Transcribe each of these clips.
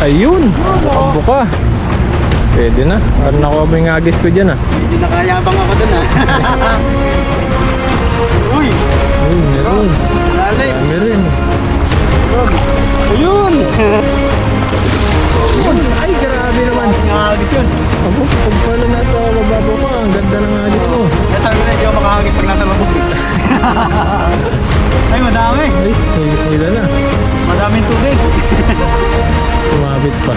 Ayun! Buka. Pwede na. Parang nakuha mo yung agis ko dyan ah. Hindi nakayabang ako dun ah. Uy! Uy, meron. Lalim! Dami rin. Ayun! Ayun! Ay, grabe naman. Nakahagis yun. Abo, pag pala nasa mababaw ka, ang ganda ng agis mo. Kaya sabi ko na hindi ako makahagis pag nasa labog eh. Ay, madami! Ay, hila na. Madaming tubig. Sumabit pa.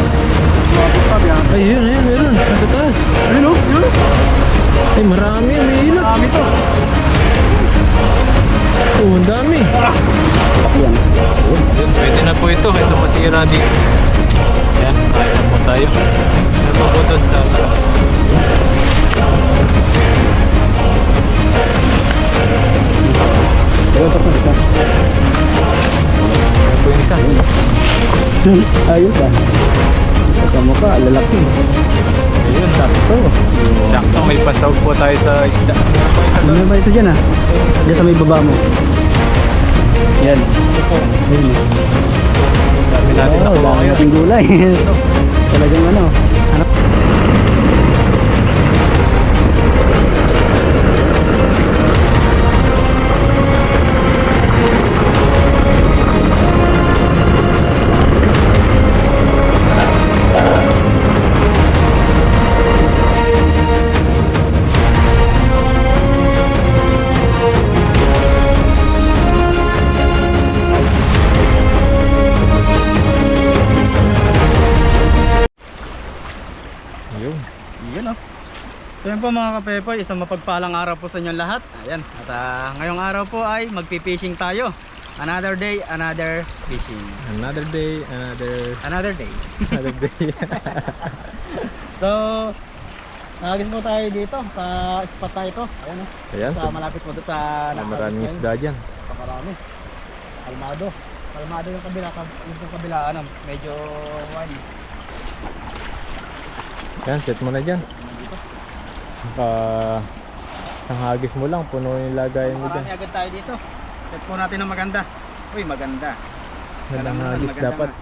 Ay, yun, ayun, meron. Nasa taas. Ayun o, yun. Ay, marami yan, may hila. Madami to. Oh, ang dami. Yan. Yun, pwede na po ito kaysa masira dito. Ayan, ayos na po tayo. Ano po po doon sa taas? Ayun pa po isa. Ano po yung isa? Ayos ah. Pagkamukha, lalaki. Ayun, sakto. Sakto, may pasawag po tayo sa isda. Ano po isa doon? Ano ba isa dyan ah? Diyan sa may baba mo. Yan. Ayun. Dami natin Oo, nakuha dami ngayon. nating gulay. Talagang ano. Ayun. Yun o. So yun po mga kapepoy, isang mapagpalang araw po sa inyong lahat. Ayan, at ngayong araw po ay magpipishing tayo. Another day, another fishing. Another day, Another day. another day. So, nagagis po tayo dito sa spot tayo ito. Ayan o. Ayan, Sa malapit po doon sa maraming isda dyan. Pakarami. Kalmado. Kalmado yung kabila, yung kabilaan. Medyo wide. Yan, set mo na dyan. Dito. Ang hagis mo lang, puno yung lagayan mo dyan. Marami agad tayo dito. Set po natin ng maganda. Uy, maganda. Ang hagis Maganda dapat. nga.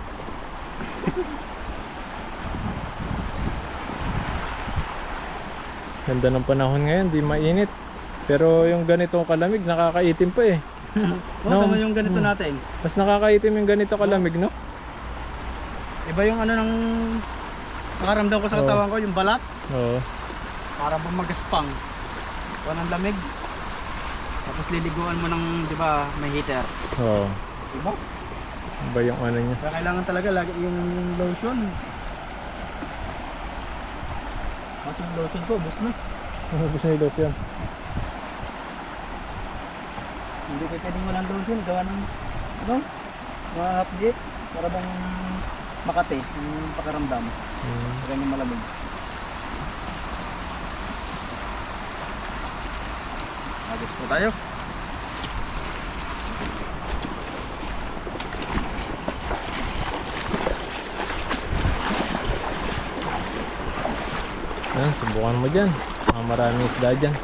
Ganda ng panahon ngayon, di mainit. Pero yung ganitong kalamig, nakakaitim pa eh. No, tama yung ganito natin. Mas nakakaitim yung ganito kalamig, no? Iba yung ano ng nakaramdam ko sa Oo. katawan ko, yung balat. Oo. Para bang magaspang. Kuha ng lamig. Tapos liliguan mo ng, di ba, may heater. Oo. Diba? Iba yung ano niya. Kaya kailangan talaga lagi yung lotion. Kasi yung lotion ko, bus na. Ano gusto nyo dos yan? Hindi kayo pwedeng walang lotion. Gawa ng, ano? Mga hapjit. Para bang makati. Yung pakaramdam. Ganyan malamig. Agos po tayo. Yan, subukan mo dyan. Maraming isda dyan.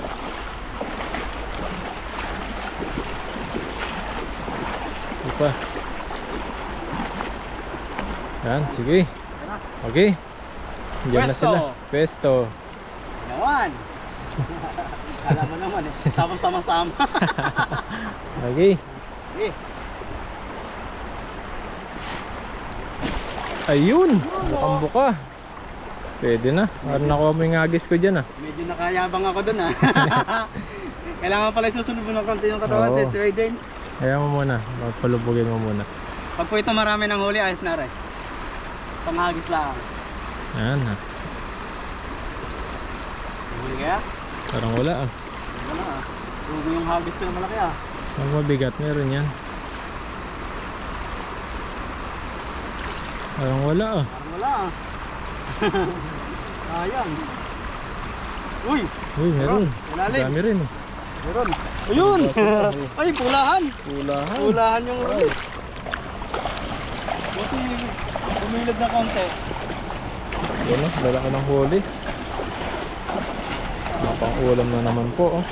Ipa. Yan, sige. Okay. Diyan na Pwesto. sila. Pesto. Naman! Alam mo naman eh. Tapos sama-sama. Okay. Eh, Ayun! Mukhang buka. Pwede na. Parang nakuha mo yung agis ko dyan ah. medyo nakayabang ako dun ah. Kailangan pala susunod mo ng konti yung katawan. Oo. Si Sweden. Kaya mo muna. Palubugin mo muna. Pag po ito marami ng huli, ayos na rin. Panghagis lang. Ayan ha. Huli kaya? Parang wala ah. Wala ah. Rugo yung hagis ko na malaki ah. Pag mabigat, meron yan. Parang wala ah. Parang wala ah. Ayan. Uy! Uy, meron. Ilalim. Dami rin. Meron. Ayun! Ay, pulahan! Pulahan. Pulahan yung huli. Buti umilad na konti. Yan o, lalaki ng huli. Pang ulam na naman po oh.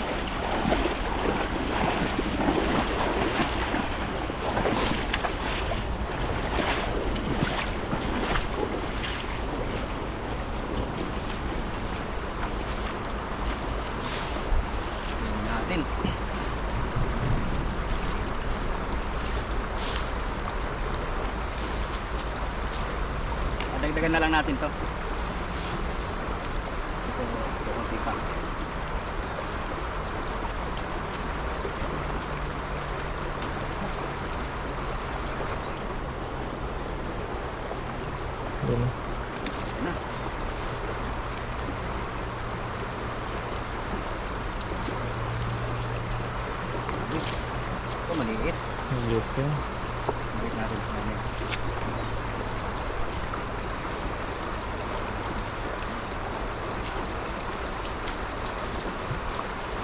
Dagdagan na lang natin to. Ito, konti pa. Yan. Na. Ito maliit. Maliit yan. Balik natin sa namin.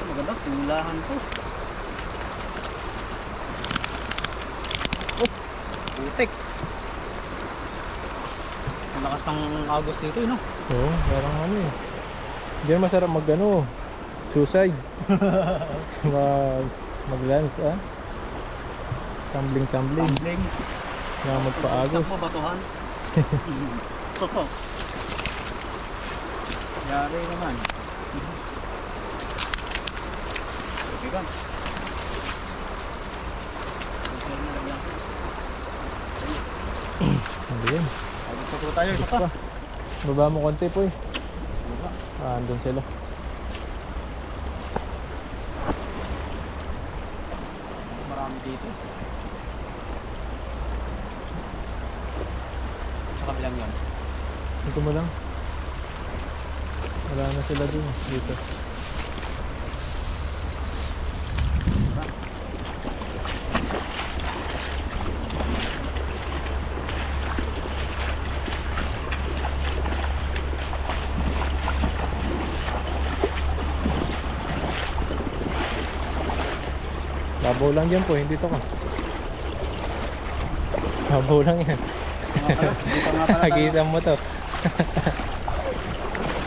Maganda, tulahan to. Oh, putik. Ang lakas ng agos dito, no? Oo, parang ano eh. Diyan masarap mag ano, suicide. Mag-lunch ah. Tumbling. Tumbling. Na magpaagos. Saan po batuhan? Tosok. Yari naman. Okay ka. Hindi yan. Agos pa po tayo, isa Isa pa. pa. Baba mo konti po eh. Ah, andun sila. Marami dito. Sa kabilang yan. Ito mo lang. Wala na sila dun dito. Sabaw lang dyan po, hindi to ka. Sabaw lang yan. Nga pala, dito nga pala tayo. Nakikita mo to.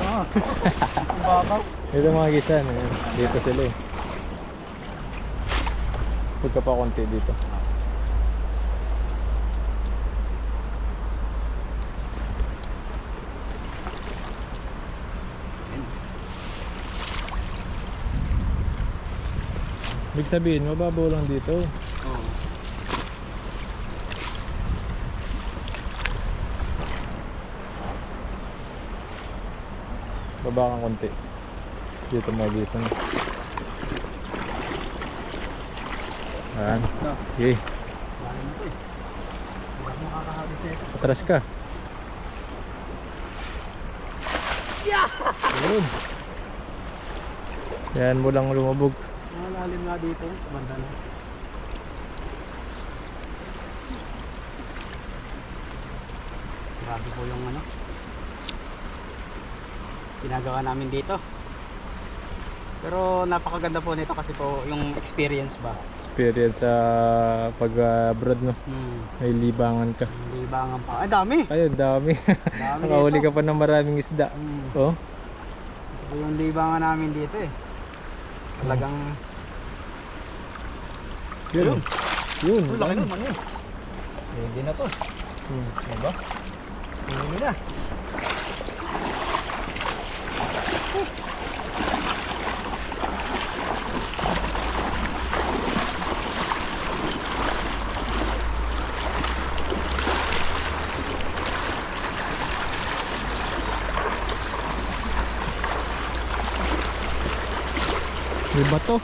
Ah, ang babaw. Ito mga gisan, eh. Dito sila eh. Pagka pa konti dito. Ibig sabihin, mababaw lang dito. Oo. Baba kang konti. Dito mga gisan. Ayan. Ito. Okay. Lalo na to eh. Hindi ako makakahabit nito. Atras ka. Ayun. Yan mo lang lumabog. Malalim nga dito. Banda na. Grabe po yung ano ginagawa namin dito. Pero napakaganda po nito kasi po yung experience ba. Experience sa pag-abroad no. May libangan ka. Libangan pa. Ay dami. Ayun, dami. Dami Nakahuli dito. ka pa ng maraming isda. Oh. Ito yung libangan namin dito eh. Talagang Yun. Yun. oh, laki naman yun. Hindi na to. Diba? Hindi na. May bato.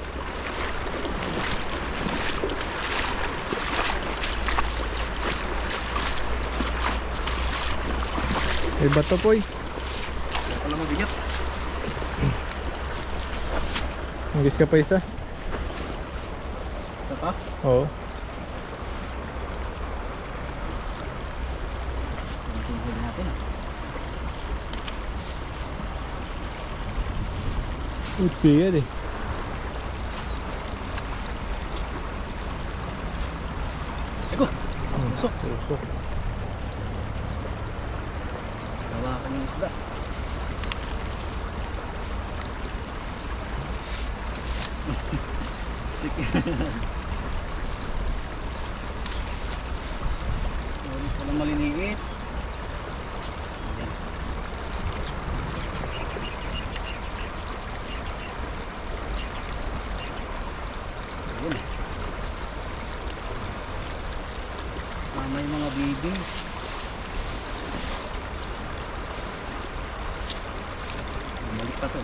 May bato po eh. Wala mabigat. Hangis ka pa isa? Ito pa? Oo. Tingnan natin ah. Uti yan eh. Eko! Tusok. Tusok. Hawakan yung isda. Sige. Walang maliliit. Ayan. Ayan. May mga bibi. pa to.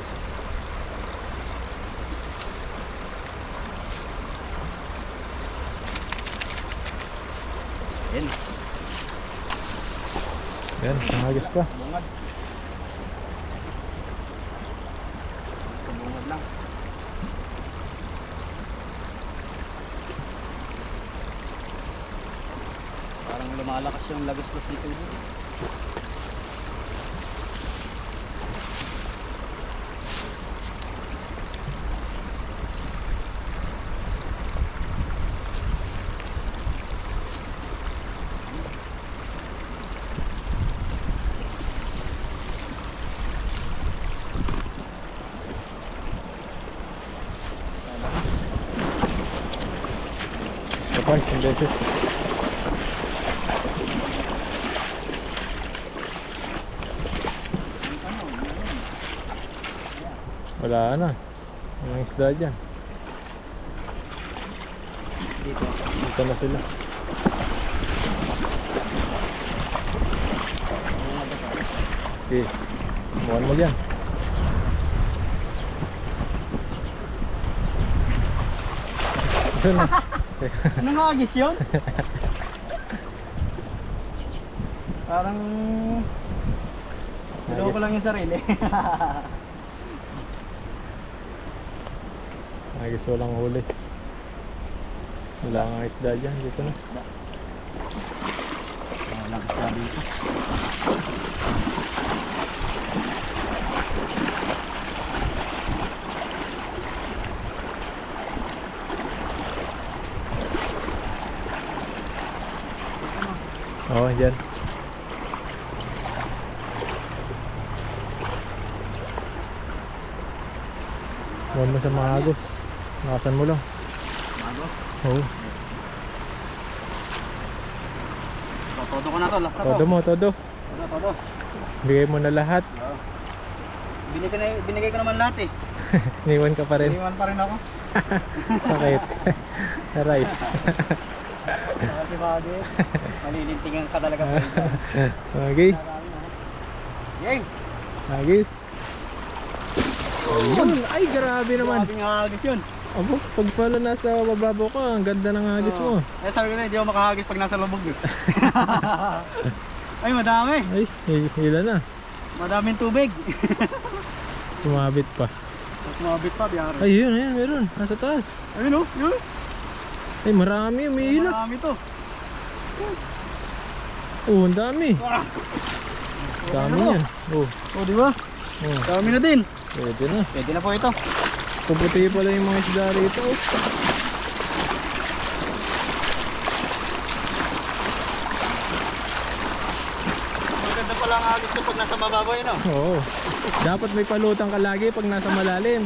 Yan. Yan, nangagis pa. Bungad. Bungad lang. Parang lumalakas yung lagastos nito. Kapag, yung beses. Wala na. Walang isda dyan. Dito. Dito na sila. Okay. Bukan mo dyan. Ito na. Anong agis yun? Parang niloko ko lang yung sarili. Agis walang huli. Wala nga isda dyan. Dito na. Walang isda dito. Oo, dyan. Huwag mo sa mga agos. Nakasan mo lang. Agos. Oo. Todo ko na to, last na to. Todo mo, todo. Todo. Bigay mo na lahat. Oo. Binigay ko naman lahat eh. Iniwan ka pa rin. Iniwan pa rin ako. Bakit? Aray. Kasi bagay. Malilintingan ka talaga po. Okay. Yay! Agis. Ayun. Ay, grabe naman. Grabing hagis yun. Abo, pag pala nasa mababaw ka, ang ganda ng agis mo. Eh sabi ko na, hindi ako makahagis pag nasa lubog eh. Ay, madami. Ay, hila na. Madaming tubig. Sumabit pa. Mas mabit pa, biyari. Ay, yun, ayun, meron. Nasa taas. Ayun oh, yun. Ay, marami, umihila. Marami to. Oh, ang dami. Ah. Dami Okay na yan. Oh, Oh, di ba? oh. Dami na din. Pwede na. Pwede na po ito. Puputi pala yung mga isda rito. Oh. Maganda pala ang agis ko pag nasa mababaw yun oh. Oo. Dapat may palutang ka lagi pag nasa malalim.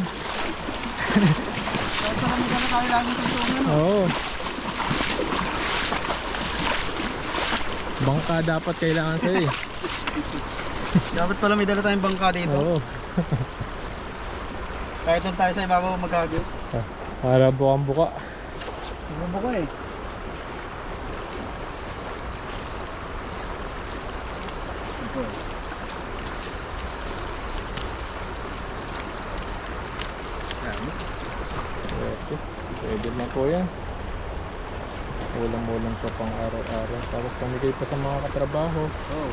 Kahit sa kami gano'n tayo laging tungtungan oh. Oo. Bangka dapat kailangan sa'yo eh. Dapat pala may dala tayong bangka dito. Oo. Kahit doon tayo sa ibabaw maghagis. Para bukang buka. Bumbo ko eh. Ito. Pwede. Pwede na po yan. Ulam-ulam sa pang araw-araw. Tapos pamigay pa sa mga katrabaho. Oh.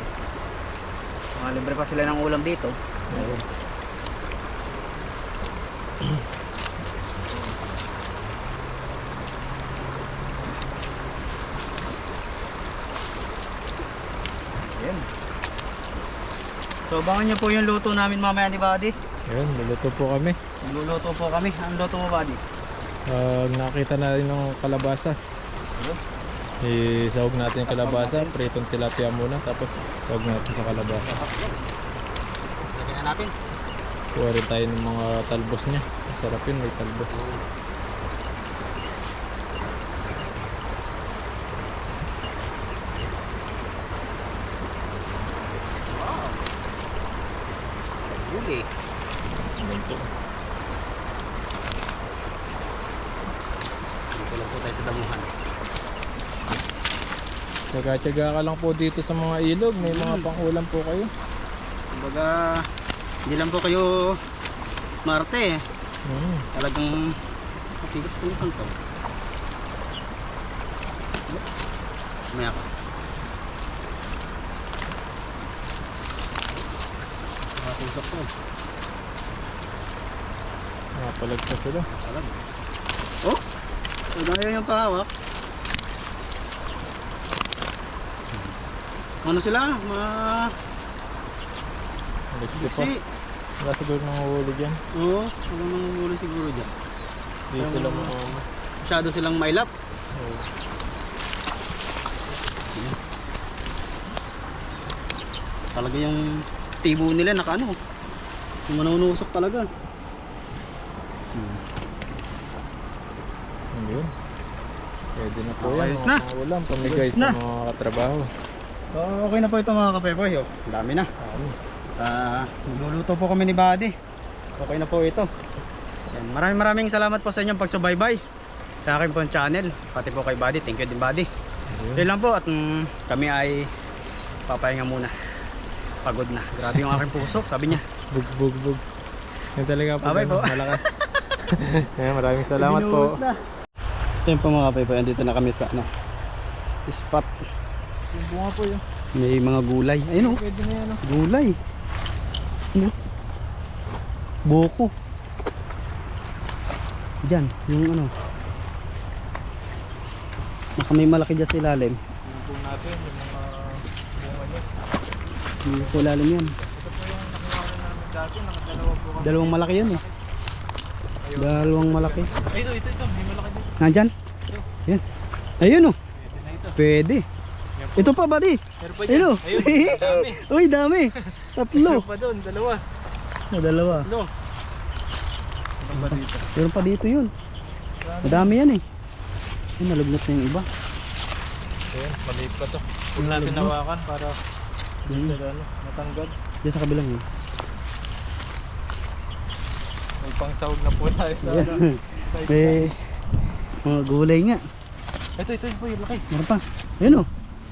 Mga libre pa sila ng ulam dito. Oo. Ayan. So abangan nyo po yung luto namin mamaya ni Buddy. Ayun, luluto po kami. Magluluto po kami. Ang luto mo Buddy? Nakita na rin ng kalabasa. Ayun. Isahog natin yung kalabasa. Pritong tilapia muna. Tapos sahog natin sa kalabasa. Lagyan na natin. Kuha rin tayo ng mga talbos niya. Sarap yun, may talbos. Huli. Ito. Dito lang po tayo sa damuhan. Tsaga-tsaga ka lang po dito sa mga ilog. May mga pang-ulam po kayo. Kumbaga, hindi lang po kayo Marte eh. Talagang matigas na itong to. Maya ka. Nakatusok to. Nakapalag pa sila. Talag. Oh! Dahil yung pahawak. Ano sila? Alexi pa. Kasi, Wala siguro nang uhuli dyan. oo, walang manguhuli siguro dyan. Dito lang mga Masyado silang mailap. Oo. Talaga yung tibo nila naka ano. Yung manunusok talaga. Ano yun? Pwede na po Ayos yan. na. Mga ulam. Pamigay Ayos sa na. mga katrabaho. So, okay na po ito mga kapepoy. Oh, ang dami na. Magluluto po kami ni Buddy. Okay na po ito. Yan. Maraming salamat po sa inyong pagsubaybay sa akin po channel. Pati po kay Buddy. Thank you din Buddy. Yun lang po at kami ay papahinga muna. Pagod na. Grabe yung aking puso. Sabi niya. Bug. Yan talaga po. Bye-bye po. Malakas. Yan, maraming salamat po. Binuhos na. Yan po mga kapepoy. Andito na kami sa spot. Yung bunga po yun. May mga gulay. Ayun oh. Pwede na yan. Gulay. Ano? Boko. Diyan, yung ano. Baka may malaki dyan sa ilalim. Yung po natin. Yung mga bunga niya. Yung sa ilalim yan. Ito po yung nakuha na namin dati. Nakadalawa po kami. Dalawang malaki yan eh. Dalawang malaki. Ay, ito. May malaki dito. Nandyan? Yan. Ayun oh. Pwede na ito. Pwede. Yan po. Ito pa buddy. Meron pa Ayun dyan. oh. Ayun. Dami. Uy dami. Tatlo. Meron pa doon. Dalawa. Dalawa. Ano? Meron pa dito. Meron pa dito yun. Madami yan eh. Ay, nalugnat na yung iba. Ayan, maliit pa to. Huwag natin nawakan para hindi sila matanggal. Diyan sa kabilang yun. May pangsahog na po tayo sa May mga gulay nga. Ito po yung laki. Meron pa. Ayun o.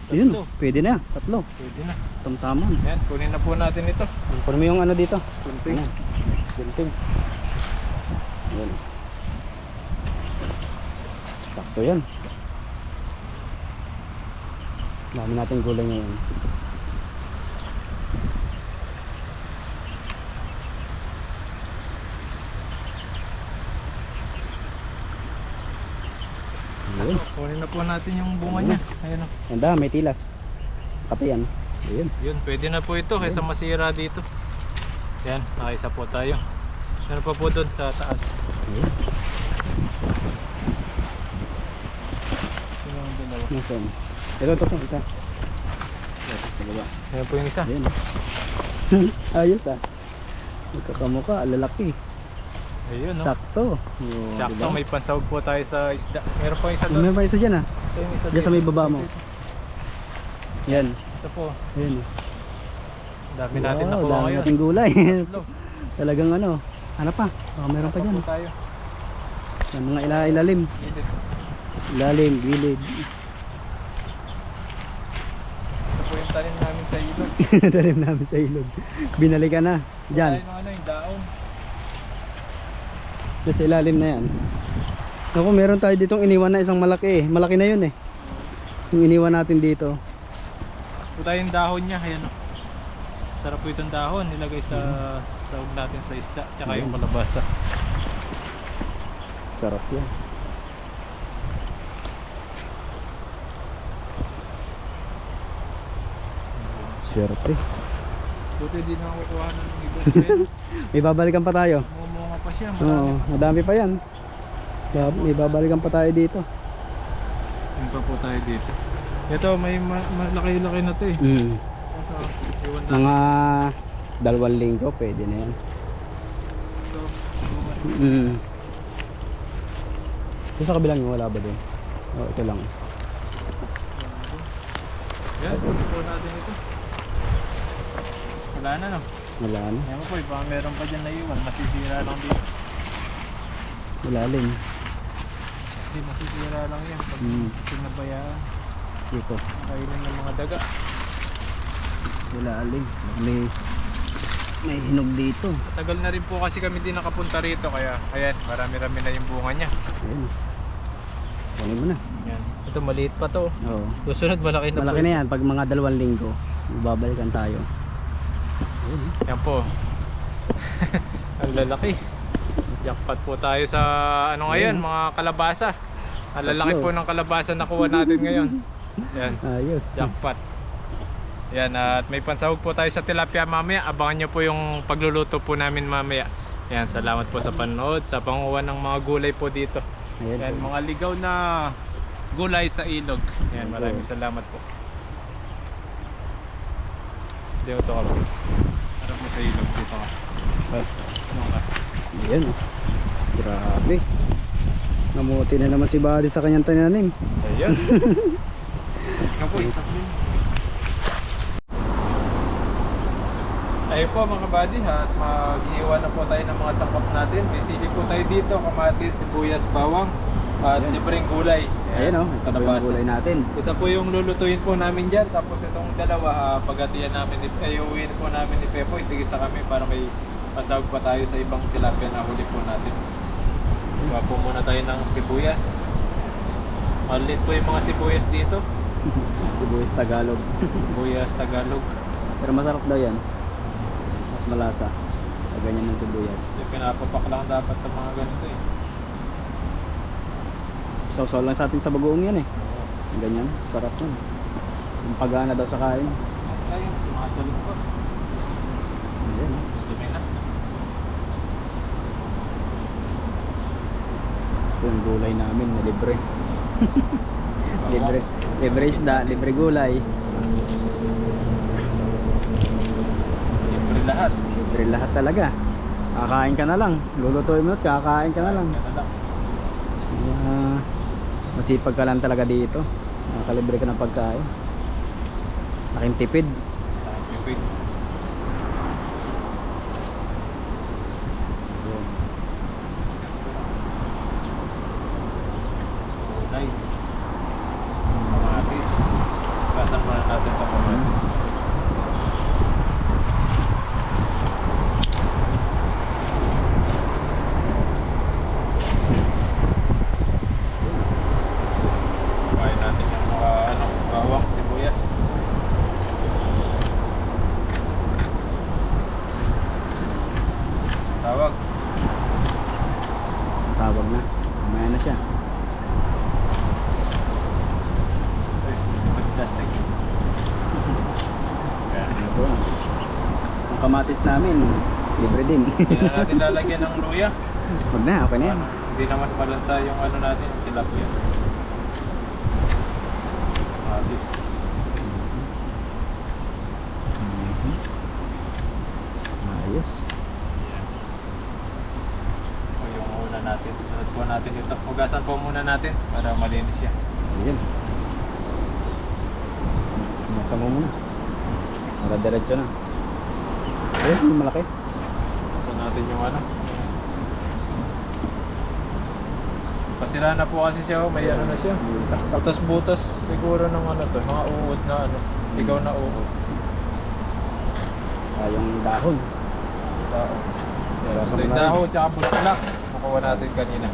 Ayun Tatlo. o. Pwede na. Tatlo. Pwede na. Tamtaman. Ayan, kunin na po natin ito. Kunin mo yung ano dito. Kunting. Ayan. Kunting. Ayan. Sakto yan. Dami natin gulay ngayon. Ayun. Kunin na po natin yung bunga niya. Ayan o. Ganda, may tilas. Kape yan. Ayun. Yun, pwede na po ito kaysa masira dito. Yan, nakaisa po tayo. Meron pa po doon sa taas. Ayun. Sino ang dalawa? Nasaan? Ito, isa. Sa baba. Ayan po yung isa. Ayun. Ayos ah. Magkakamukha, lalaki. Ayun no. Sakto. Sakto, may pansahog po tayo sa isda. Meron po isa doon. May pa isa dyan ah. Ito yung isa Diyan sa may baba mo. Yan. Ito po. Ayun. Dami natin nakuha dami ngayon. nating gulay. Tatlo. Talagang ano. Ano pa? Baka meron pa Meron dyan. po tayo. Yan, mga ilalim. Gilid. Ilalim, gilid. Ito po yung tanim namin sa ilog. Tanim namin sa ilog. Binalikan na. Dyan. Tayo ng ano, yung daon. Diyan sa ilalim na yan. Ako, meron tayo ditong iniwan na isang malaki eh. Malaki na yun eh. Yung iniwan natin dito. Ito tayo yung dahon niya. Ayan o. Sarap po itong dahon. Nilagay sa sahog natin sa isda. Tsaka yung kalabasa. Sarap yan. Swerte. Buti di na kukuha ng iba. May babalikan pa tayo. Mumunga pa siya. Oo, madami pa yan. May babalikan pa tayo dito. Yun pa po tayo dito. Ito may malaki-laki na to eh. Kaso, iwan na. Mga 2 linggo pwede na yan. Ito. Ito sa kabilang yung wala ba din? Oh, ito lang. Yan, kunin po natin ito. Wala na no. Wala na. Yan po, baka meron pa dyan na iwan. Masisira lang dito. Malalim. Hindi, masisira lang yan. Pag pinabayaan, Dito. kainin ng mga daga. Malalim. May May hinog dito. Tagal na rin po kasi kami din nakapunta rito, kaya ayan, marami-rami na yung bunga niya. Ayan. Kunin mo na. Yan. Ito maliit pa to. Oo. Susunod malaki na Malaki po. na yan. Pag mga 2 linggo, babalikan tayo. Yan po. Ang lalaki. Jackpot po tayo sa ano ngayon, mga kalabasa. Ang lalaki po ng kalabasa na kuha natin ngayon. Yan. Ayos. Jackpot. Yan, at may pansahog po tayo sa tilapia mamaya. Abangan nyo po yung pagluluto po namin mamaya. Yan, salamat po sa panonood, sa panguha ng mga gulay po dito. Ayan Yan, po. mga ligaw na gulay sa ilog. Yan, maraming salamat po. Dito ka po. Harap mo sa ilog, dito ka. Ano ka? Ayan. Grabe. Namuti na naman si Buddy sa kanyang tananim. Ayun. Ikaw po, ayun po mga buddy, at mag-iwan na po tayo ng mga sangkap natin. May sili po tayo dito, kamatis, sibuyas, bawang, at libreng gulay. Ayan o, ito po yung gulay natin. Isa po yung lulutuin po namin dyan. Tapos itong dalawa, pagatiyan namin, ayuwin po namin ni Pepo, itigis na kami para may pasawag pa tayo sa ibang tilapia na huli po natin. Kuha po muna tayo ng sibuyas. Malit po yung mga sibuyas dito. Sibuyas Tagalog. Sibuyas Tagalog. Pero masarap daw yan. Mas malasa. Pag ganyan ng sibuyas. Yung pinapapak lang dapat ng mga ganito eh. Sausaw lang sa atin sa bagoong yan eh. Yung ganyan, sarap nun. Yung pagana daw sa kain. Ayun, mga talong po. Ayan. Dumi na. Ito yung gulay namin na libre. Libre isda, libre gulay. Libre lahat. Libre lahat talaga. Kakain ka na lang. Lulutuin mo at kakain ka na lang. Yan na lang. Masipag ka lang talaga dito. Nakakalibre ka ng pagkain. Laking tipid. Pipid. Gulay. Kamatis. Gasan muna natin itong kamatis. Kain natin yung mga bawang, sibuyas. Tawag. Tawag na. Mamaya na siya. Ay, plastic. Yan. Ito. Ang kamatis namin, libre din. Hindi na natin lalagyan ng luya. Huwag na, okay na yan. Hindi naman balansa yung ano natin, tilapia. Matis. Ayos. Yan. O yung una natin. Sunod po natin ito. Hugasan po muna natin para malinis siya. Ayan. Nasa mo muna. Para diretso na. Ayun, yung malaki. Hugasan natin yung ano. Pasira na po kasi siya. May ano na siya. Yung saksak. Butas-butas siguro ng ano to. Mga uod na ano. Ligaw na uod. Yung dahon. Dahon. Hugasan mo Yung na rin. dahon tsaka bulaklak. Makuha natin kanina.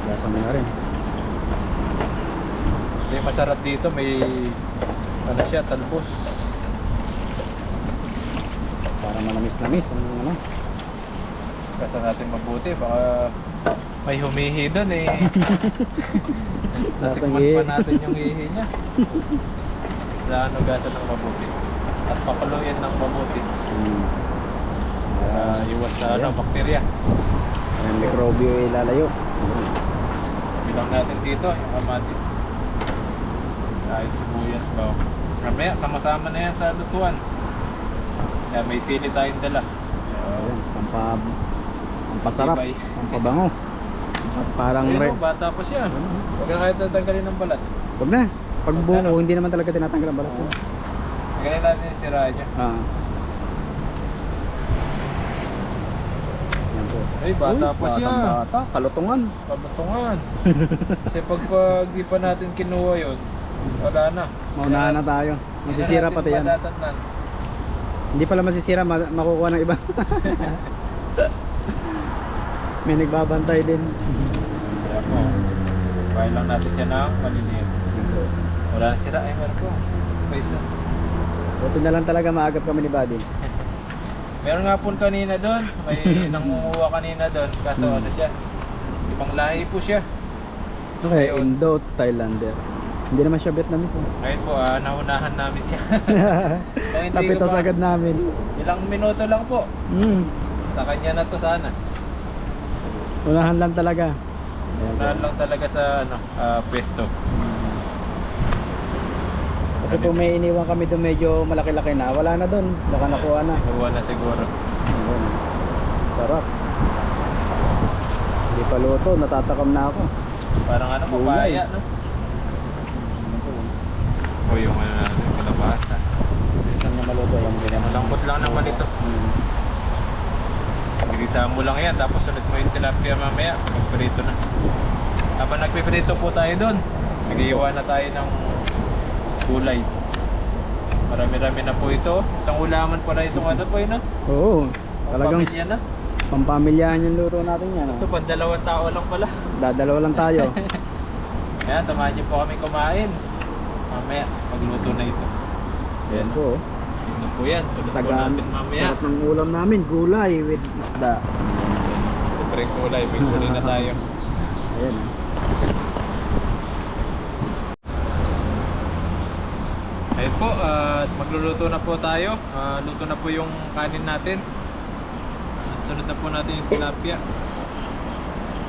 Hugasan mo na rin. May masarap dito, may ano siya, talbos. Para manamis-namis. Ang ano. Kasa natin mabuti, baka may humihi doon eh. Lasang Natikman ihi. pa natin yung ihi niya. Ano gasa ng mabuti. At pakuluyan ng mabuti. Para iwas sa ano, bakterya. Ang mikrobyo ilalayo. Bilang natin dito, yung kamatis. Dahil sibuyas ba. Mamaya, sama-sama na yan sa lutuan. Kaya may sili tayong dala. Ayan, pampasarap, Tibay. pampabango. Parang Ayun red. o, bata pa siya. Huwag na kahit natanggalin ng balat. Wag na. Pag buo, Ano? hindi naman talaga tinatanggal ang balat. Ganyan natin yung sira niya. Yan po. Ay, bata Uy, pa siya. Bata, kalutungan. Pabatungan. Kasi pag di pa natin kinuha yun, wala na. Maunahan na tayo. Masisira pati yan. Madatatnan. Hindi pala masisira, makukuha ng iba. May nagbabantay din. Kaya po, bahay lang natin siya ng maliliit. Wala na sira, ay meron po. Pa isa. Buti na lang talaga maagap kami ni Buddy. Meron nga po kanina doon, may nangunguha kanina doon. Kaso ano siya, ibang lahi po siya. Okay, Ayun. Indo, Thailander. Hindi naman siya Vietnamese. Ngayon po, naunahan namin siya. Kung hindi ko Napitas pa- agad namin. Ilang minuto lang po. Sa kanya na to sana. Unahan lang talaga. Ayan po. Unahan lang talaga sa pwesto. Kasi kung may iniwan kami doon medyo malaki-laki na, wala na doon. Baka nakuha na. Nakuha na siguro. Ayun. Sarap. Hindi pa luto, natatakam na ako. Parang Gulay. papaya, no? O yung kalabasa. Saan niya maluto? Yan, Malambot lang naman ito. Magisa mo lang yan, tapos sunod mo yung tilapia mamaya, magprito na. Habang nagpiprito po tayo doon, nag-iiwa na tayo ng gulay. Marami-rami na po ito. Isang ulaman pala itong ano po yun, no? Oo, talagang Pamilya na. pampamilyahan yung luto natin yan. So, dalawang tao lang pala. Dadalawa lang tayo. Kaya, samahan niyo po kami kumain. Mamaya, magluto na ito. Yan po. Ito po yan. Sunod po Sagaan. natin mamaya. Sarap ng ulam namin, gulay with isda. Siyempre kulay, may kulay na tayo. Ayan. Ayun po, at magluluto na po tayo. Luto na po yung kanin natin. Sunod na po natin yung tilapia.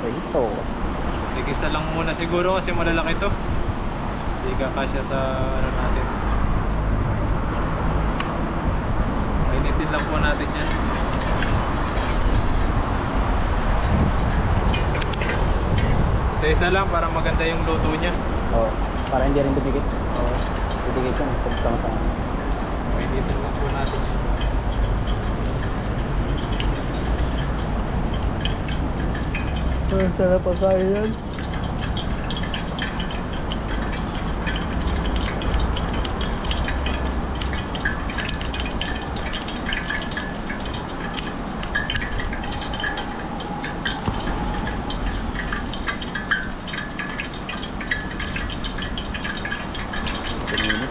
Ito. Tigisa lang muna siguro kasi malalaki to. Hindi kakasya sa ano natin. Painitin lang po natin yan. Isa-isa lang para maganda yung luto niya. Oh, para hindi rin dumikit. Oh, didikit yan pag sama-sama. Painitin lang po natin yan. Sarap pa kayo yan.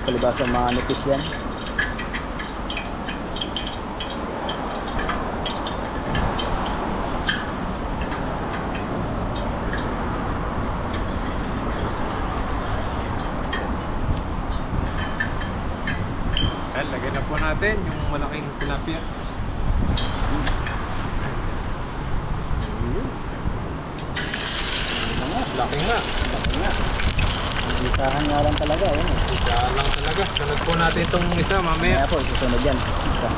Palibasa manipis yan. Ayan, lagyan na po natin yung malaking tilapia. Laki nga. Isahan nga lang talaga. Yan, eh. Isa lang talaga. Sunod po natin itong isa mamaya. Kaya po, susunod yan. Isa.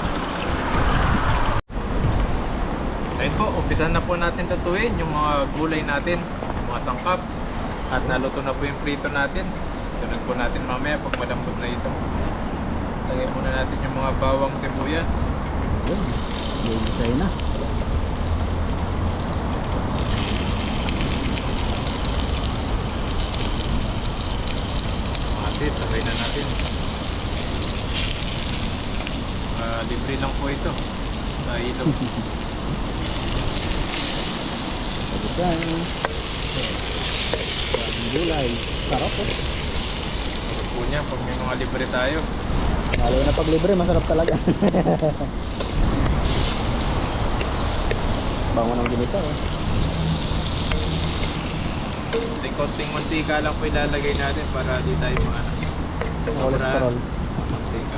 Ayun po, umpisan na po natin lutuin yung mga gulay natin, yung mga sangkap. At naluto na po yung prito natin. Sunod po natin mamaya pag malambot na ito. Lagay muna natin yung mga bawang sibuyas. Yun. May na. Asit, sabay na natin. Libre lang po ito sa ilog. Pagkain. Gulay. Sarap po. Sarap po niya pag may mga libre tayo. Lalo na pag libre, masarap talaga. Bango ng ginisa eh. Konting mantika lang po ilalagay natin para di tayo Cholesterol. mantika.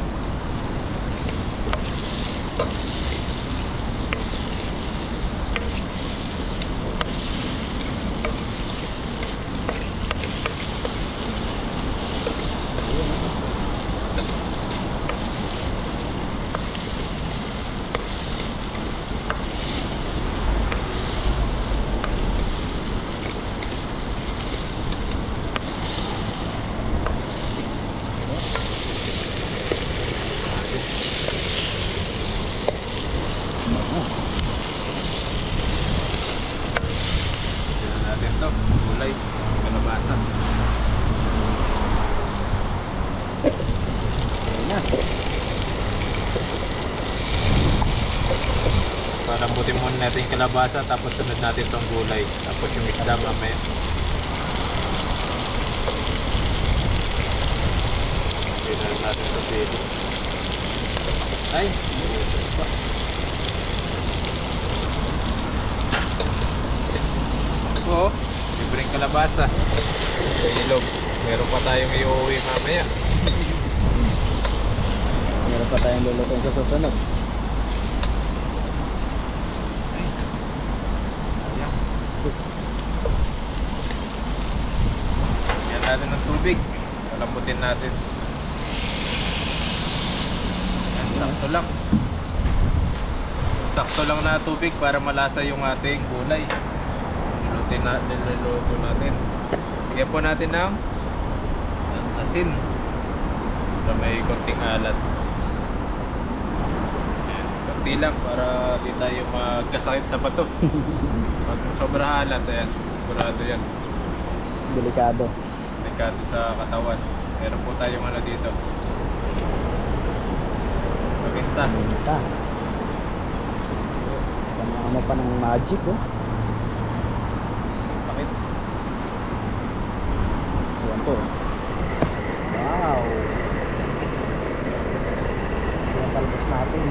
Palambutin muna natin yung kalabasa, tapos sunod natin tong gulay. Tapos yung isda mamaya. Tignan natin sa pili. Ay! Oo, libreng kalabasa. Sa ilog. Meron pa tayong iuwi mamaya. Meron pa tayong lulutuin sa susunod. Yan natin ng tubig. Palambutin natin. Yan, sakto lang. Sakto lang na tubig para malasa yung ating gulay. Niluluto natin. Kaya po natin ng asin para may konting alat. Ayan, konti lang para di tayo magkasakit sa bato. Pag sobra alat, ayan, sigurado yan. Delikado. Delikado sa katawan. Meron po tayong ano dito. Paminta. Minta. Yes, sama mo pa ng magic, oh. Bakit? Ayan po. Wow. Ayan, talbos natin.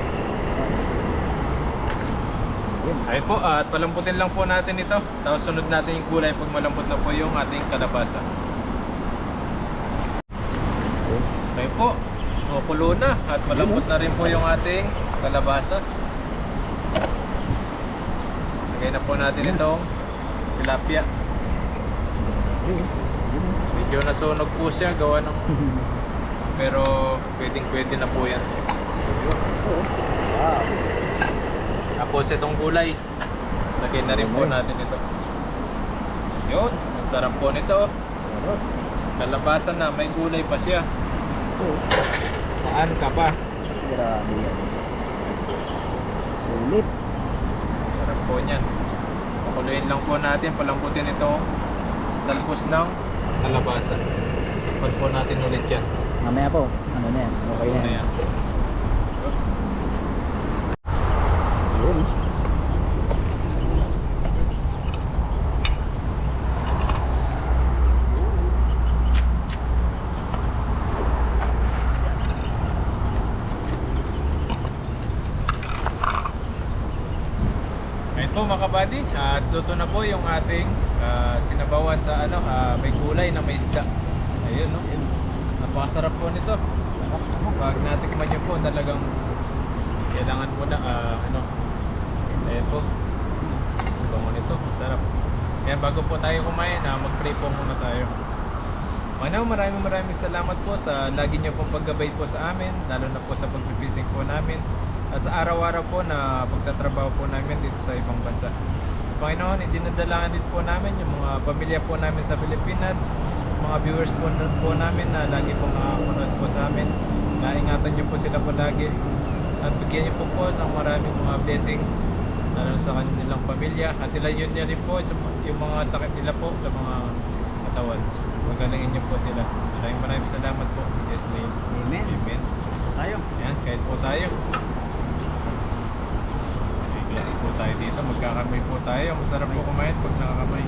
Ayan. Ayun po, at palambutin lang po natin ito. Tapos sunod natin yung gulay pag malambot na po yung ating kalabasa. Okay po, kulo na at malambot na rin po yung ating kalabasa. Lagay na po natin itong tilapia. Medyo nasunog po siya, gawa ng pero pwedeng na po yan. Wow. Tapos itong gulay, lagay na rin po natin ito. Yun, ang sarap po nito. Sarap. Kalabasa na, may gulay pa siya. Oh. Saan ka pa? Grabe yan. Sulit. Sarap po niyan. Pakuluin lang po natin, palambutin ito talbos ng kalabasa. Tapos po natin ulit yan. Mamaya po. Ano na yan? Okay na Ano yan. yan? Yun. Ayun po mga kabady, at luto na po yung ating sinabawan sa ano, may gulay na may isda. Ayun, no? Napakasarap po nito. Pag natikman nyo po, talagang kailangan mo na ano, ayun po, bango nito, masarap. Kaya bago po tayo kumain, mag-pray po muna tayo. Maraming salamat po sa lagi nyo pong paggabay po sa amin, lalo na po sa pag-fishing po namin, at sa araw-araw po na pagtatrabaho po namin dito sa ibang bansa. Panginoon, idinadalangan din po namin yung mga pamilya po namin sa Pilipinas, mga viewers po namin na lagi pong nakakapunod po sa amin. Naingatan nyo po sila palagi at bigyan nyo po ng maraming mga blessing lalo sa kanilang pamilya, at ilayon nyo rin po yung mga sakit nila po sa mga katawan. Magalangin nyo po sila. Maraming salamat po. Yes, name. Amen. Amen. Tayo. Ayan, kahit po tayo. Glass po tayo dito. Magkakamay po tayo. Masarap po kumain pag nakakamay.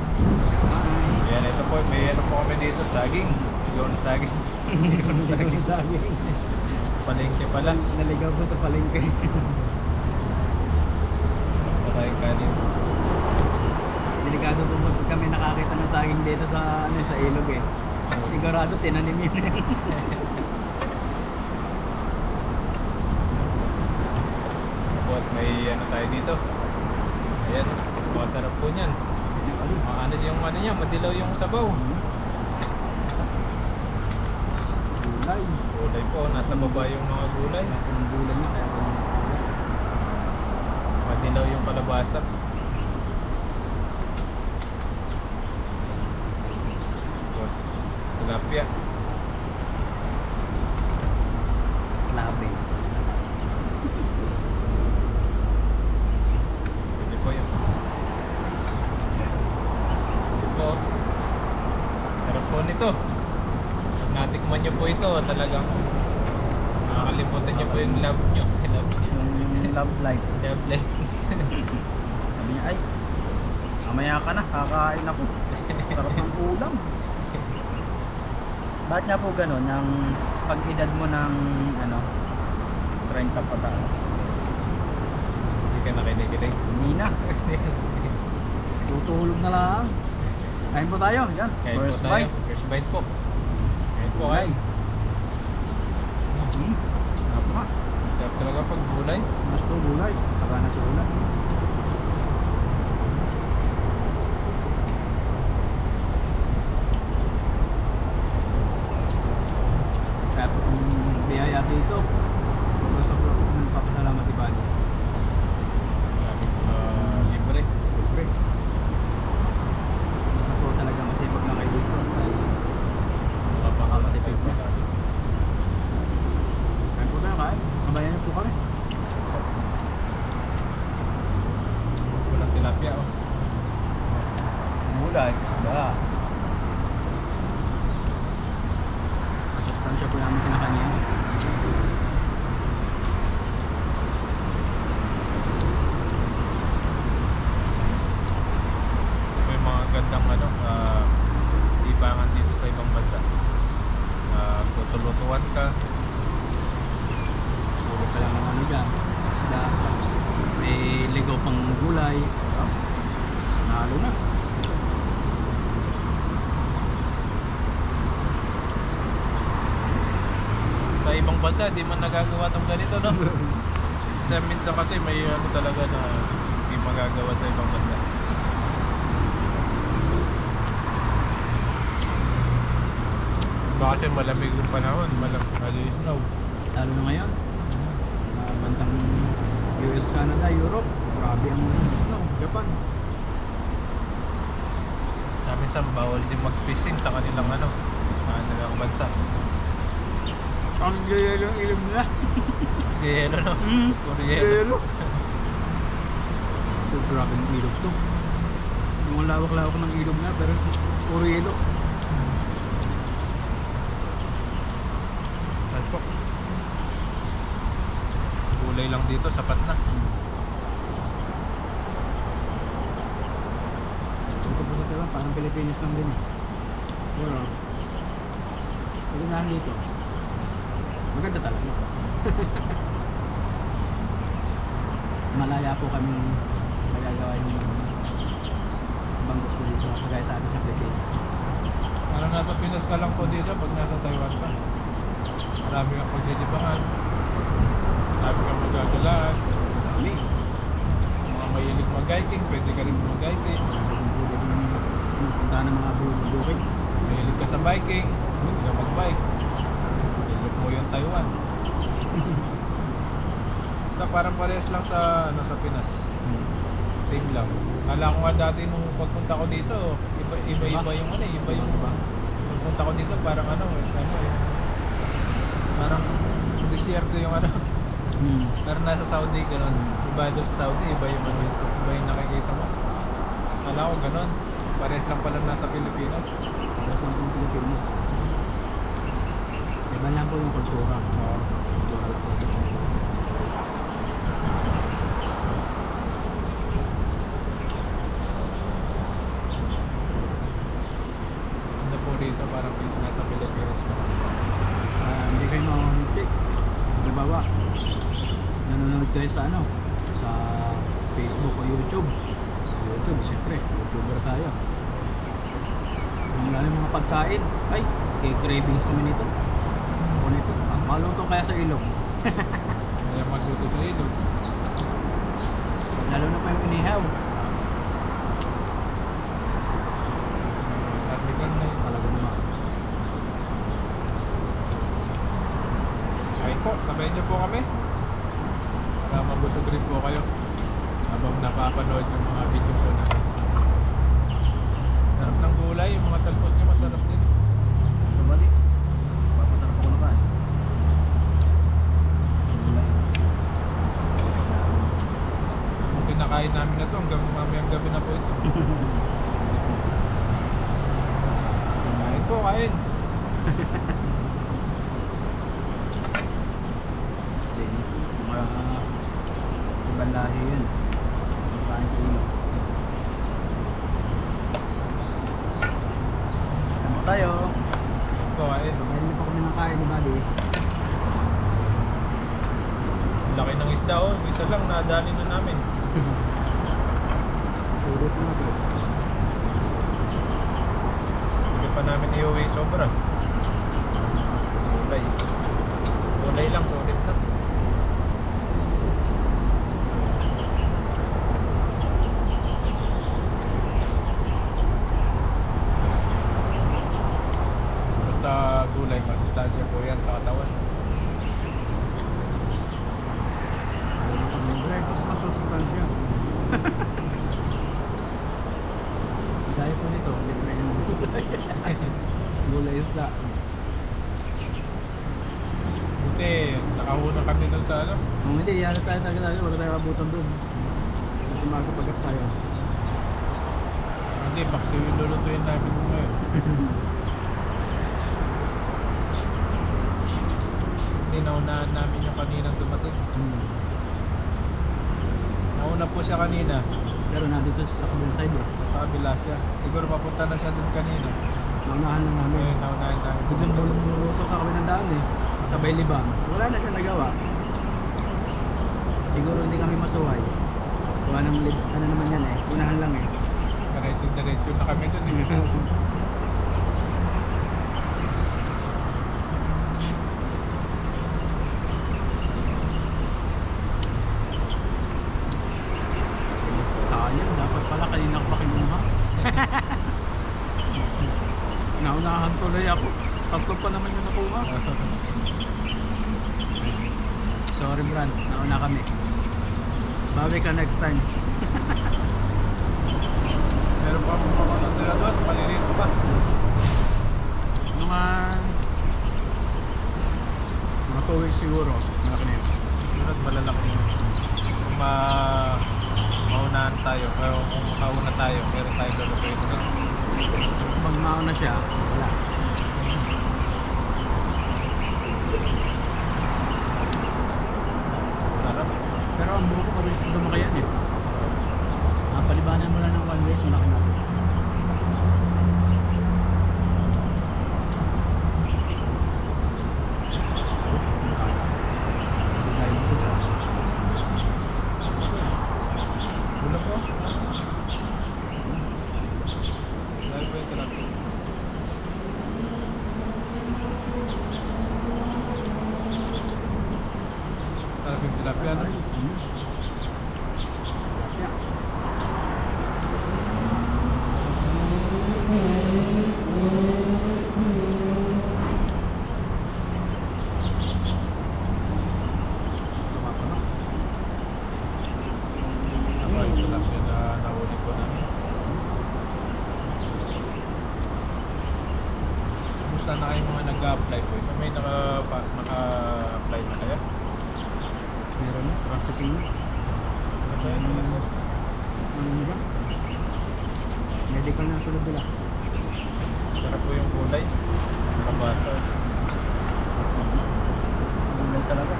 Ayan, ito po. May ano po kami dito. Saging. Sigaw na saging. Sigaw na saging. Palengke pala. Naligaw ko sa palengke. Patayang kanin. Delikado po pag kami nakakita ng saging dito sa ano sa ilog eh. Sigurado tinanim yun. Tapos may ano tayo dito. Ayan. Masarap po niyan. Ano yung ano niya. Madilaw yung sabaw. Gulay. Gulay po. Nasa baba yung mga gulay. Ang gulay niya kaya Madilaw yung kalabasa. Tapos tilapia. labi. Pwede po yun. Ito po. Sarap po nito. Pag natikman nyo po ito, talagang nakakalimutan nyo po yung love nyo. Love nyo. love life. Double. Sabi niya, ay, mamaya ka na, kakain ako. Sarap ng ulam. Bakit nga po gano'n, ng pag-edad mo ng, 30 pataas? Hindi ka nakikinig. Hindi na. Tutulog na lang. Kain po tayo, yan. Kain First po tayo. bite. First bite po. Kain po Gulay. kayo. Sarap nga. Sarap talaga pag gulay. Mas po gulay. Saka na si ulam. Kaya po kung biyaya dito, sobrang nagpapasalamat iba. Sabi ko libre. Siyempre. Basta po talaga masipag na kayo dito. Makamatipid pa tayo. Kain po tayo, kain. Kabayan niyo po kami. Walang tilapia oh. Gulay, isda. Masustansya po namin kinakanya. May mga gandang libangan dito sa ibang bansa. Tutulutuan ka. Puro ka lang ng dyan. Isda. Tapos may ligaw pang gulay. Nalo na. Sa ibang bansa, di man nagagawa tong ganito, no? Kasi minsan kasi may talaga na hindi magagawa sa ibang bansa. Baka kasi malamig yung panahon, malamig snow. Lalo na ngayon. Bantang US, Canada, Europe. Grabe ang Japan. Sa minsan bawal din mag-fishing sa kanilang kanilang bansa. Ang yelo ang ilog nila. Yelo, no? Puro yelo. Yelo. So, grabe ang ilog to. Yung lawak-lawak ng ilog na, pero puro yelo. Saan po? Gulay lang dito, sapat na. Ito po sa lang, parang Pilipinas lang din. Pero, pagkinahan dito, maganda talaga. Malaya po kami magagawa yung ibang gusto dito, kagaya sa atin sa Pilipinas. Parang nasa Pinas ka lang po dito pag nasa Taiwan ka. Marami kang paglilibangan. Marami kang magagalaan. Dami. Kung mga mahilig mag-hiking, pwede ka rin mag-hiking. Punta ng mga bukid. Mahilig ka sa biking, pwede ka mag-bike. Ilok mo yung Taiwan. Basta parang parehas lang sa Pinas. Same lang. Kala ko nga dati nung pagpunta ko dito, iba yung iba yung pagpunta ko dito parang parang disyerto yung pero nasa Saudi ganun. Iba doon sa Saudi, iba yung nakikita mo. Kala ko ganun. Parehas lang pala nasa Pilipinas. Tapos yung Pilipinas. Iba lang po yung kultura. Oo. Ano po dito parang nasa Pilipinas pa. Hindi kayo makakasik. Halimbawa, nanonood kayo sa sa Facebook o YouTube. YouTube, siyempre, YouTuber tayo. Kung lalo mga pagkain, ay, cravings kami nito. Ako nito, maluto kaya sa ilog. Kaya magluto sa ilog. Lalo na pa yung inihaw. African na yun. Talaga naman. Kain po, sabayin niyo po kami. Para mabusog rin po kayo. Habang napapanood yung mga video po namin. Sarap ng gulay, yung mga talbos niya masarap din. Sabali. Papasarap ko na ba? Kung kinakain namin na to, hanggang mamayang gabi na po ito. Kain po, kain. Sige. Ibang lahi yun. Kain sa inyo. Ano tayo? Ito ayos. Sabay na po kami ng kain ni Buddy. Laki ng isda oh. Isa lang nadali na namin. Purot na ito. Hindi pa namin iuwi sobra. Gulay. Gulay lang, sulit na. Basta gulay, masustansya po yan sa katawan. Breakfast na sustansya. Gaya po nito, libre yung gulay. Gulay isda. Buti, nakahuna kami doon sa ano. Kung hindi, iyan tayo tayo. Wala tayo abutan doon. Kasi magkapagat tayo. Hindi, bakso yung lulutuin namin ngayon. Hindi, naunahan namin yung kaninang dumating. Nauna po siya kanina. Pero nandito sa kabilang side eh. Sa kabila siya. Siguro papunta na siya doon kanina. Naunahan lang namin. Ngayon, naunahan namin. Biglang bululusok na kami ng daan eh. Sabay libang. Wala na siya nagawa. Siguro hindi kami masuway. Kuha ng ano naman yan eh. Unahan lang eh. Diretso na kami doon eh. Sayang, dapat pala kanina ko pa kinuha. Naunahan tuloy ako. Tatlo pa naman yung nakuha. Sorry Brad, nauna kami. Bawi ka next time. Meron pa akong papunta nila doon. Maliliit pa. Mga 2 weeks siguro. Malaki na yun. Sunod malalaki yun. Kung maunahan tayo, pero kung makauna tayo, meron tayo lulutuin doon. Pag mauna siya, wala. Sarap. Pero ang buko pa rin sa dumakayan eh. Palibanan mo lang ng 1 week, malaki na. Gula po. Dahil po yung tilapia. Sarap yung tilapia, no? Ako yung tilapia na nahuli po namin. Kumusta na kayo mga nag-a-apply po? May naka-apply na kaya? Meron na, processing na. Ano ba yun? Ano ba? Medical na sulod nila. Sarap po yung gulay. Nakabasa. Gulay talaga.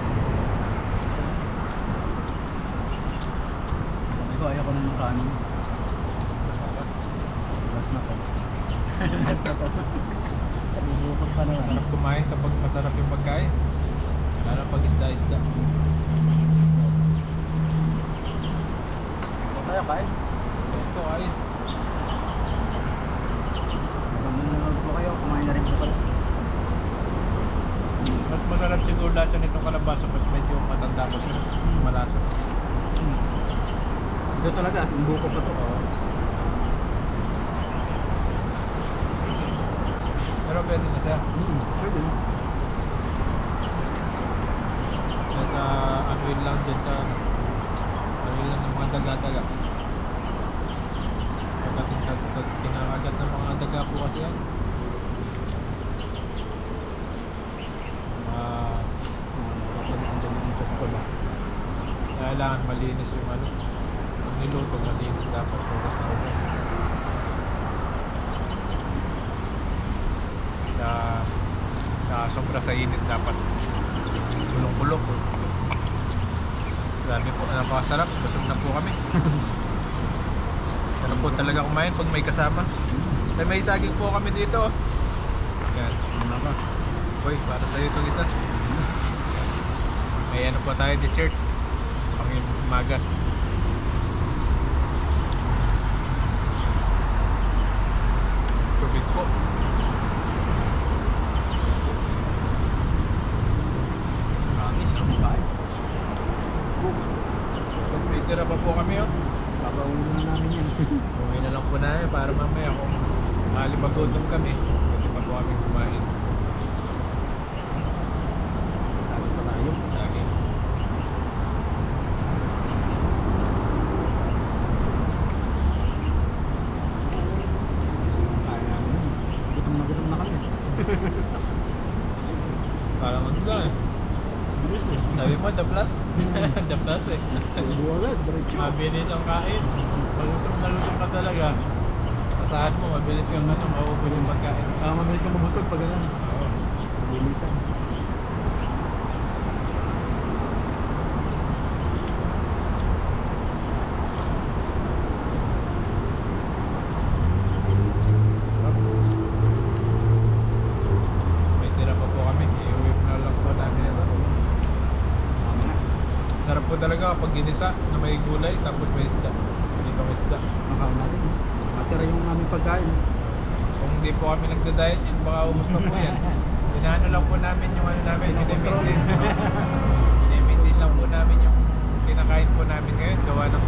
Sabi ko, ayaw ko na ng kanin. Last na to. Last na to. Bubukod pa naman. Sarap kumain kapag masarap yung pagkain. Lalo pag isda-isda. Kaya kain. Ito ay. Nanonood po kayo, kumain na rin po pala. Mas masarap siguro lasa nitong kalabasa pag medyo matanda ko siya. Malasa. Ito talaga, as in buko pa to. Pero pwede na siya. Pwede na. Kaya ano yun lang dyan sa ano yun lang ng mga daga-daga. Pagdating sa kinakagat ng mga daga po kasi yan. Kailangan malinis yung ano. Pag niluto, malinis dapat. Oras na oras. Na sobra sa init dapat. Kulong-kulong. Grabe po, napakasarap. Busog na po kami. Sarap po talaga kumain pag may kasama. May saging po kami dito. Yan. Ano ba? Boy, para sa'yo itong isa. May ano po tayo, dessert. Pang magas. Tubig po. Marami, sarap mo kain. So, may tira pa po kami oh. Papaunin na namin yan. Uwi na lang po namin para mamaya kung magutom kami. Pwede pa po kami kumain. Sabi pa tayo. Lagi. Kaya namin. Gutom na kami. Parang ano lang eh. Bilis eh. Sabi mo, the plus? The plus eh. Buwalas, diretso. Mabilis ang kain. Malutong na lutong ka talaga. Asahan mo, mabilis kang ano, maubos yung pagkain. Mabilis ka mabusog pag ganun. Oo. Bilisan. May tira pa po kami. I-uwi na lang po namin ito. Sarap po talaga kapag ginisa na may gulay tapos may isda. Ganitong isda. Makain natin. Matira yung aming pagkain. Kung hindi po kami nagda-diet yan, baka ubos na po yan. Inaano lang po namin yung ano namin, Pinokontrol. Ine-maintain lang po namin yung kinakain po namin ngayon. Gawa ng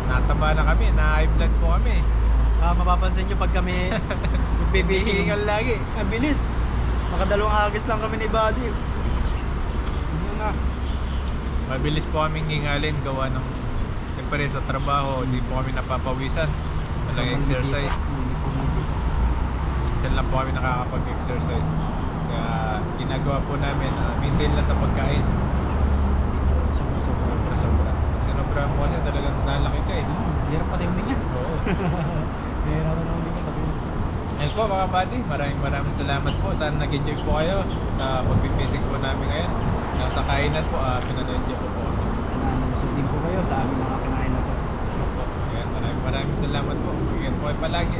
nataba na kami, na-high blood po kami. Mapapansin nyo pag kami nagbibishing. Hihingal lagi. Ang bilis. Makadalawang agis lang kami ni Buddy. Yun na. Mabilis po kaming hingalin gawa ng siyempre sa trabaho, hindi po kami napapawisan. Walang exercise. Diyan lang po kami nakakapag-exercise. Kaya ginagawa po namin, maintain lang sa pagkain. Sobra. Sinobra mo kasi talagang lalaki ka eh. Hirap pati huminga. Oo. Hirap na huminga pati huminga. Ayun po mga buddy, maraming salamat po. Sana nag-enjoy po kayo na pagpipisig po namin ngayon. Nasa kainan po, pinanood-enjoy po po. Namusog din po kayo sa aming mga kinain na to. Ayan, maraming salamat po. Ingat po kayo palagi.